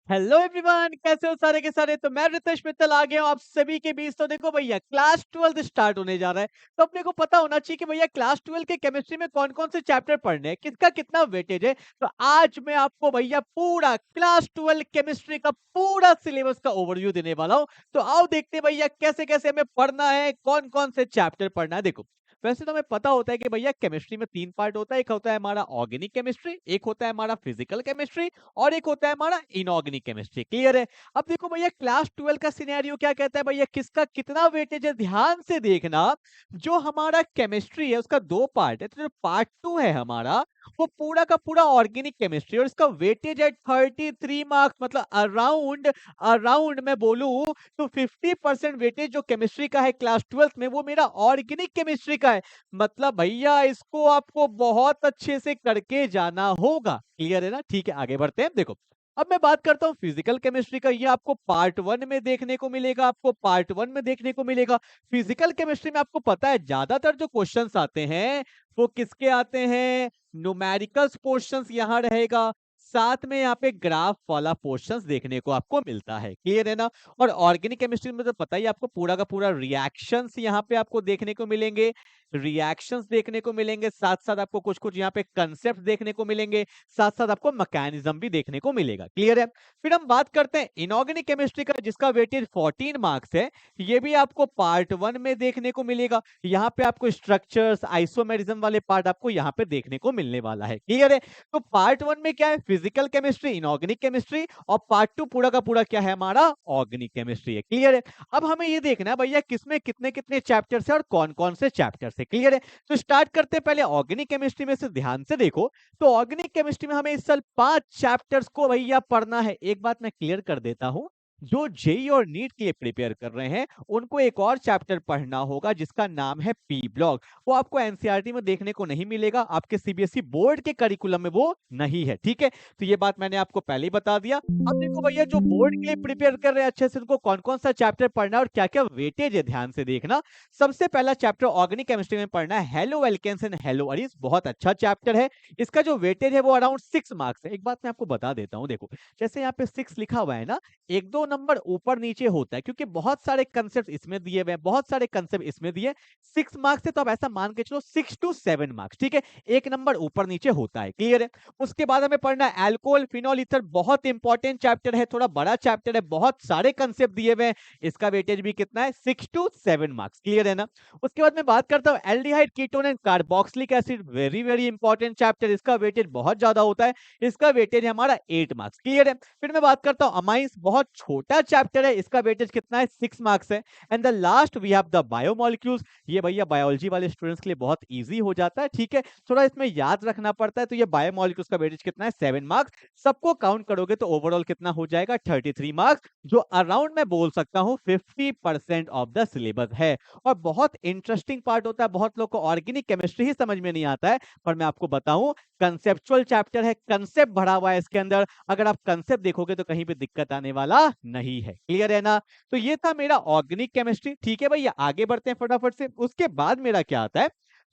Hello everyone, कैसे हो सारे के सारे। तो मैं रितेश मित्तल आ गया हूँ आप सभी के बीच। तो देखो भैया, क्लास 12 स्टार्ट होने जा रहा है। तो अपने को पता होना चाहिए कि भैया क्लास 12 के केमिस्ट्री में कौन कौन से चैप्टर पढ़ने हैं, किसका कितना वेटेज है। तो आज मैं आपको भैया पूरा क्लास 12 केमिस्ट्री का पूरा सिलेबस का ओवरव्यू देने वाला हूँ। तो आओ देखते हैं भैया कैसे कैसे हमें पढ़ना है, कौन कौन से चैप्टर पढ़ना है। देखो, वैसे तो हमें पता होता है कि भैया केमिस्ट्री में 3 पार्ट होता है। एक होता है हमारा ऑर्गेनिक केमिस्ट्री, एक होता है हमारा फिजिकल केमिस्ट्री और एक होता है हमारा इनऑर्गेनिक केमिस्ट्री। क्लियर है। अब देखो भैया, क्लास 12 का सिनेरियो क्या कहता है भैया, किसका कितना वेटेज है, ध्यान से देखना। जो हमारा केमिस्ट्री है उसका 2 पार्ट है, तो जो पार्ट 2 है हमारा, वो पूरा का पूरा ऑर्गेनिक केमिस्ट्री और इसका वेटेज है 33 मार्क्स। मतलब अराउंड अराउंड मैं बोलूं तो 50% वेटेज जो केमिस्ट्री का है क्लास 12 में, वो मेरा ऑर्गेनिक केमिस्ट्री का है। मतलब भैया इसको आपको बहुत अच्छे से करके जाना होगा। क्लियर है ना। ठीक है, आगे बढ़ते हैं। देखो, अब मैं बात करता हूँ फिजिकल केमिस्ट्री का। ये आपको पार्ट 1 में देखने को मिलेगा, आपको पार्ट 1 में देखने को मिलेगा। फिजिकल केमिस्ट्री में आपको पता है ज्यादातर जो क्वेश्चंस आते हैं वो किसके आते हैं, न्यूमेरिकल्स पोर्शंस यहाँ रहेगा। साथ में यहाँ पे ग्राफ वाला पोर्शंस देखने को आपको मिलता है। क्लियर है ना। और ऑर्गेनिक केमिस्ट्री में तो पता ही आपको पूरा का पूरा रिएक्शंस यहाँ पे आपको देखने को मिलेंगे, रिएक्शंस देखने को मिलेंगे। साथ साथ आपको कुछ कुछ यहाँ पे कंसेप्ट देखने को मिलेंगे, साथ साथ आपको मैकेनिज्म भी देखने को मिलेगा। क्लियर है। फिर हम बात करते हैं इनऑर्गेनिक केमिस्ट्री का, जिसका वेटेज 14 मार्क्स है। ये भी आपको पार्ट 1 में देखने को मिलेगा। यहाँ पे आपको स्ट्रक्चर्स, आइसोमेरिज्म वाले पार्ट आपको यहाँ पे देखने को मिलने वाला है। क्लियर है। तो पार्ट 1 में क्या है, फिजिकल केमिस्ट्री, इनऑर्गेनिक केमिस्ट्री, और पार्ट 2 पूरा का पूरा क्या है हमारा, ऑर्गेनिक केमिस्ट्री है। क्लियर है। अब हमें ये देखना है भैया किसमें कितने कितने चैप्टर्स है और कौन कौन से चैप्टर्स है। क्लियर है। तो स्टार्ट करते हैं पहले ऑर्गेनिक केमिस्ट्री में से। ध्यान से देखो, तो ऑर्गेनिक केमिस्ट्री में हमें इस साल 5 चैप्टर्स को भैया पढ़ना है। एक बात मैं क्लियर कर देता हूं, जो जेई और नीट के लिए प्रिपेयर कर रहे हैं उनको एक और चैप्टर पढ़ना होगा जिसका नाम है पी ब्लॉक। वो आपको एनसीईआरटी में देखने को नहीं मिलेगा, आपके सीबीएसई बोर्ड के करिकुलम में वो नहीं है। ठीक है, तो ये बात मैंने आपको पहले ही बता दिया। अब देखो भैया, जो बोर्ड के लिए प्रिपेयर कर रहे हैं अच्छे से, उनको कौन कौन सा चैप्टर पढ़ना है और क्या क्या वेटेज है, ध्यान से देखना। सबसे पहला चैप्टर ऑर्गेनिक केमिस्ट्री में पढ़ना है haloalkanes and haloarenes. बहुत अच्छा चैप्टर है। इसका जो वेटेज है वो अराउंड 6 मार्क्स है। एक बात मैं आपको बता देता हूँ, देखो जैसे यहाँ पे 6 लिखा हुआ है ना, 1-2 नंबर ऊपर नीचे होता है क्योंकि बहुत सारे कंसेप्ट इसमें दिए हुए हैं, बहुत सारे कंसेप्ट इसमें दिए। 6 मार्क्स है तो आप ऐसा मान के चलो 6 to 7 मार्क्स। ठीक है, एक नंबर ऊपर नीचे होता है। क्लियर है। उसके बाद हमें पढ़ना है अल्कोहल फिनोल ईथर। बहुत इंपॉर्टेंट चैप्टर है, थोड़ा बड़ा चैप्टर है, बहुत सारे कंसेप्ट दिए हुए हैं। इसका वेटेज भी कितना है, 6 to 7 मार्क्स। क्लियर है ना। उसके बाद मैं बात करता हूँ aldehyde ketone and carboxylic acid. Very very important chapter, इसका वेटेज बहुत ज्यादा होता है। इसका वेटेज है हमारा 8 मार्क्स। क्लियर है। फिर मैं बात करता हूँ अमाइंस। बहुत छोटा चैप्टर है, इसका वेटेज कितना है, 6 मार्क्स है। And the last we have the biomolecules. ये भैया बायोलॉजी वाले स्टूडेंट्स के लिए बहुत इजी हो जाता है। ठीक है, थोड़ा इसमें याद रखना पड़ता है। तो ये बायोमोलिक्यूल्स का वेटेज कितना है, 7 मार्क्स। सबको काउंट करोगे तो ओवरऑल कितना हो जाएगा, 33 मार्क्स, जो अराउंड मैं बोल सकता हूँ 50% ऑफ द सिलेबस है। और बहुत इंटरेस्टिंग पार्ट होता है। बहुत लोग को ऑर्गेनिक केमिस्ट्री ही समझ में नहीं आता है, पर मैं आपको बताऊं कंसेप्चुअल चैप्टर है, कंसेप्ट भरा हुआ है इसके अंदर। अगर आप कंसेप्ट देखोगे तो कहीं पे दिक्कत आने वाला नहीं है। क्लियर है ना। तो ये था मेरा ऑर्गेनिक केमिस्ट्री। ठीक है भैया, आगे बढ़ते हैं फटाफट से। उसके बाद मेरा क्या आता है,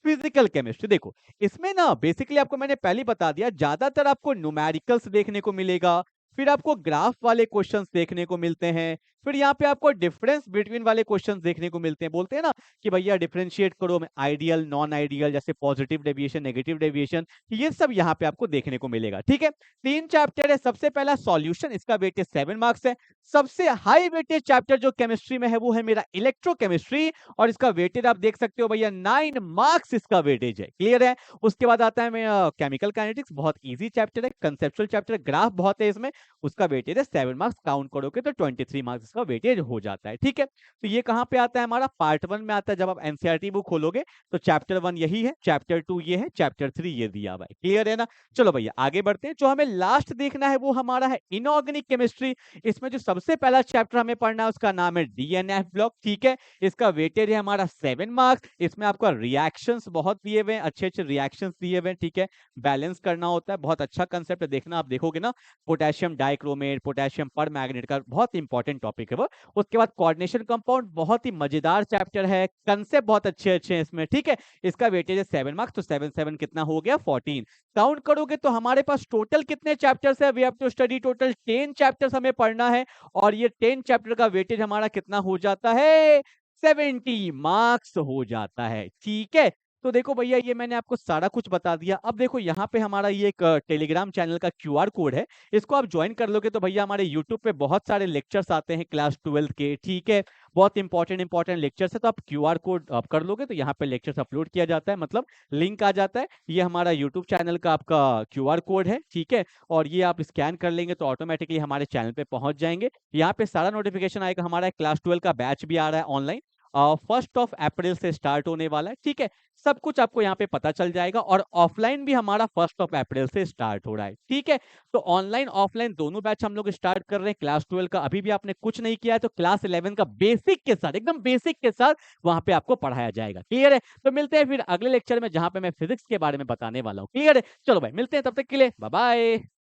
फिजिकल केमिस्ट्री। देखो, इसमें ना बेसिकली आपको मैंने पहले ही बता दिया, ज्यादातर आपको न्यूमेरिकल्स देखने को मिलेगा, फिर आपको ग्राफ वाले क्वेश्चंस देखने को मिलते हैं, फिर यहाँ पे आपको डिफरेंस बिटवीन वाले क्वेश्चंस देखने को मिलते हैं। बोलते हैं ना कि भैया डिफरेंशिएट करो, आइडियल नॉन आइडियल, जैसे पॉजिटिव डेविएशन, नेगेटिव डेविएशन, ये सब यहाँ पे आपको देखने को मिलेगा। ठीक है, 3 चैप्टर है। सबसे पहला सॉल्यूशन, इसका वेटेज 7 मार्क्स है। सबसे हाई वेटेज चैप्टर जो केमिस्ट्री में है वो है मेरा इलेक्ट्रोकेमिस्ट्री, और इसका वेटेज आप देख सकते हो भैया 9 मार्क्स इसका वेटेज है। क्लियर है। उसके बाद आता है मेरा केमिकल काइनेटिक्स। बहुत इजी चैप्टर है, कंसेप्चुअल चैप्टर, ग्राफ बहुत है इसमें। उसका वेटेज है 7 मार्क्स। काउंट करोगे तो 23 मार्क्स इसका वेटेज हो जाता है। ठीक है, तो ये कहां पे आता है, हमारा पार्ट 1 में आता है। जब आप एनसीईआरटी बुक खोलोगे तो चैप्टर 1 यही है, चैप्टर 2 ये है, चैप्टर 3 ये दिया हुआ है। क्लियर है ना। चलो भैया आगे बढ़ते हैं। जो हमें लास्ट देखना है वो हमारा है इनऑर्गेनिक केमिस्ट्री। इसमें जो सबसे पहला चैप्टर हमें पढ़ना है उसका नाम है डीएनएफ ब्लॉक। ठीक है, इसका वेटेज है हमारा 7 मार्क्स। इसमें आपका रिएक्शंस बहुत दिए हुए हैं, अच्छे अच्छे रिएक्शंस दिए हुए हैं। ठीक है, बैलेंस करना होता है, बहुत अच्छा कंसेप्ट है। देखना, आप देखोगे ना, पोटेशियम डाइक्रोमेट, पोटेशियम पर मैग्नेट का बहुत इंपॉर्टेंट टॉपिक टॉपिक है वो। उसके बाद कोऑर्डिनेशन कंपाउंड बहुत ही मजेदार चैप्टर है, कंसेप्ट बहुत अच्छे-अच्छे हैं इसमें, ठीक है? इसका वेटेज है 7 मार्क्स, तो 7 कितना हो गया 14। काउंट करोगे तो हमारे पास टोटल कितने चैप्टर्स है? We have to study total 10 chapters हमें पढ़ना है और ये 10 चैप्टर का वेटेज हमारा कितना हो जाता है? 70 मार्क्स हो जाता है, ठीक है? तो देखो भैया ये मैंने आपको सारा कुछ बता दिया। अब देखो यहाँ पे हमारा ये एक टेलीग्राम चैनल का क्यूआर कोड है। इसको आप जॉइन कर लोगे तो भैया हमारे यूट्यूब पे बहुत सारे लेक्चर्स आते हैं क्लास 12 के, ठीक है? बहुत इंपॉर्टेंट लेक्चर्स है, तो आप क्यूआर कोड आप कर लोगे तो यहाँ पे लेक्चर्स अपलोड किया जाता है, मतलब लिंक आ जाता है। ये हमारा यूट्यूब चैनल का आपका क्यूआर कोड है, ठीक है? और ये आप स्कैन कर लेंगे तो ऑटोमेटिकली हमारे चैनल पे पहुंच जाएंगे। यहाँ पे सारा नोटिफिकेशन आएगा, हमारा क्लास 12 का बैच भी आ रहा है ऑनलाइन, 1 अप्रैल से स्टार्ट होने वाला है, ठीक है? सब कुछ आपको यहाँ पे पता चल जाएगा और ऑफलाइन भी हमारा 1 अप्रैल से स्टार्ट हो रहा है, ठीक है? तो ऑनलाइन ऑफलाइन दोनों बैच हम लोग स्टार्ट कर रहे हैं। क्लास 12 का अभी भी आपने कुछ नहीं किया है तो क्लास 11 का बेसिक के साथ, एकदम बेसिक के साथ वहां पे आपको पढ़ाया जाएगा, क्लियर है? तो मिलते हैं फिर अगले लेक्चर में जहां पे मैं फिजिक्स के बारे में बताने वाला हूँ, क्लियर है? चलो भाई मिलते हैं, तब तक के लिए बाय बाय।